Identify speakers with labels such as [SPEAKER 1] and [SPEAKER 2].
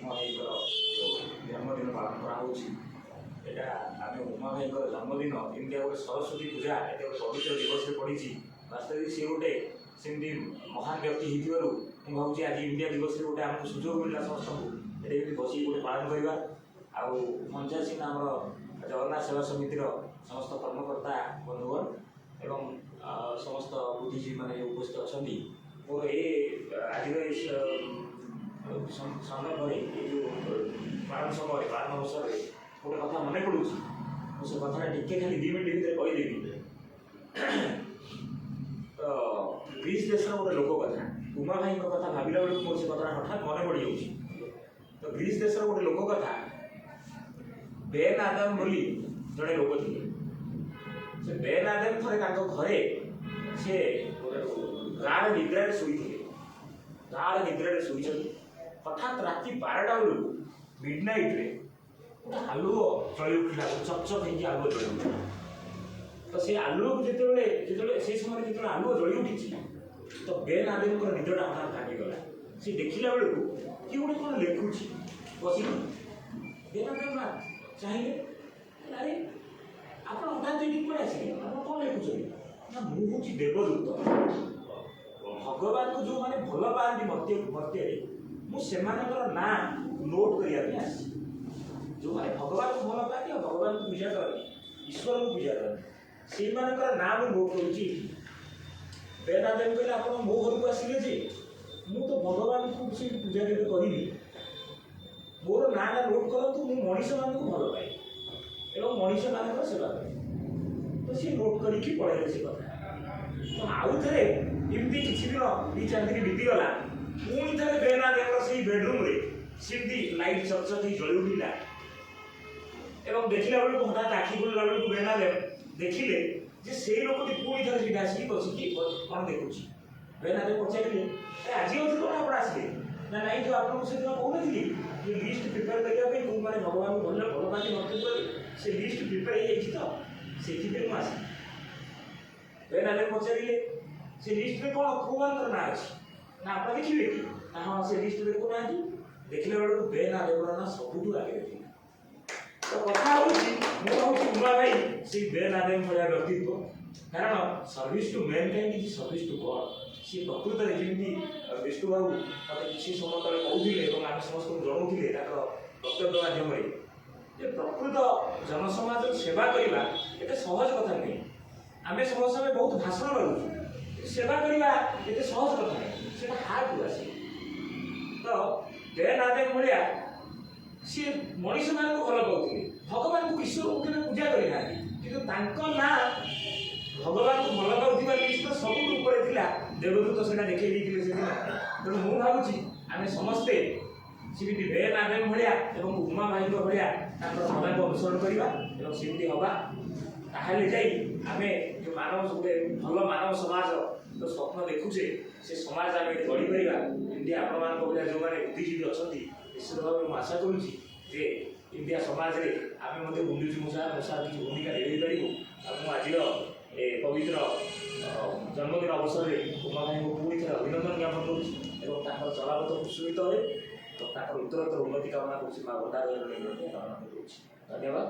[SPEAKER 1] उमा भाई जन्मदिन पालन करा आम उमा भाई जन्मदिन एमती गोटे सरस्वती पूजा ये पवित्र दिवस पड़ी वास्तविक सी गोटे सेमती महान व्यक्ति हो भावी आज इंडिया दिवस गोटे आमको सुजोग मिलला समस्त ये बस गोटे पालन करवा पंचायत आम जगन्नाथ सेवा समितिर समस्त कर्मकर्ता बंधुगण एवं समस्त बुद्धिजीवी मैंने उपस्थित अच्छा मोर ये आज संदर्भ में जो पालन समय पालन अवसर में गोटे कथा मन पड़ू से कथा टे खाली 2 मिनट भर कहीदेवी तो ग्रीस देश गोटे लोक कथा उमा भाई कथा भाविला बेलू मोर से कथा हठात मन पड़ जाऊँगी तो ग्रीस देश गोटे लोक कथा बेन आदम बोली जड़े लोक थे से बेन आदम थे घरे से गाढ़ निद्रा शोई गाढ़ निद्रा शोई हठात राति 12टा बेलू मिडनाइट रे गोटे आलुओ जलि उठा चकचक हो आलुओ जलि उठा तो से आलुओ जिते से समय जो आलुओ जलि उठी तो बेन आदम निदटा हठात भागीगला सी देखला बेलू कि गोटे कौन लिखुची बस बेन आदम चाहिए अरे आप हठात ये कौन आसिले आप कौन लिखुचे ना मुझे देवदूत भगवान को जो मैंने भल पाती मत मुझे ना नोट करने जो मैंने भगवान को भल पाती और भगवान को पूजा कर ईश्वर को पूजा कर से ना मुझे नोट करुच्ची बेन आदम कहले आप मो घर को आसिले जे मु तो भगवान को पूजा केवे करी मोर ना नोट करूँ मु मनीष मान को भल पाए एवं मनीष मान सेवा करे तो सी नोट करके पढ़े से कथा तो आउ थे एमती किसी दिन 2-4 दिन बीतीगला पुणी थे बेन आदम से बेडरूम रे सीधी लाइट चकचक जलि उठा एवं देखला बेलू हठात आखि खोलला बेलू बेन आदम देखिले जे से लोक पुणी थे सीधा आसिक बसिकी कौन देखुची बेन आदम पचारे आज कौन आप आसिले ना नाई जो आपको से दिन कहूनी ये लिस्ट प्रिपेयर करने को मैंने भगवान को भल पाती मत से लिस्ट प्रिपेयर हो से आसी बेन आदम पचारे से लिस्ट में कौन भगवान ना अच्छी ना आप देखिए कि ना हाँ से लिस्ट देखो ना देखने बेलू बेन आदम ना सबुठ आगे देखिए तो कथा उमा भाई से बेन आदम भाया व्यक्तित्व कारण service to mankind is service to God सी प्रकृत में जमी विष्णु बाबू मत किसी समय तले कहते आम समस्त जनाऊे वक्तव्य मध्यम प्रकृत जनसमाज सेवा करवा ये सहज कथा नहीं आम समस्त बहुत भाषण मारूँ सेवा करवा ये सहज कथा नहीं से हार्ड को आसे तो बेन आदम भाया सी मनीष मान को भल पाते भगवान को ईश्वर को पूजा करना कि ना भगवान को भल पाता लिस्ट सब ऊपर था देवदूत से देखे तेणु मुझे भावी आम समस्ते सेमती बेन आदम भाया उमा भाई भाया सदा अनुसरण करवा सेमती हवा ताहले जाई आमे जो मानव गोटे भल मानव समाज तो स्वप्न देखुचे से समाज आम गढ़ी पारा इंडिया आपण मान जो मैंने बुद्धिजीवी अच्छा निश्चित भाव में आशा करुँची जे इंडिया समाज में आम बुंदुची मूषा किसी भूमिका दे पारू आज पवित्र जन्मदिन अवसर में उमा भाई को पुणी थे अभिनंदन ज्ञापन करूँ चलापथ कुसुमित हो तो उत्तरोत्तर उन्नति कामना करुँच माँ भंडार कामना करुँच धन्यवाद।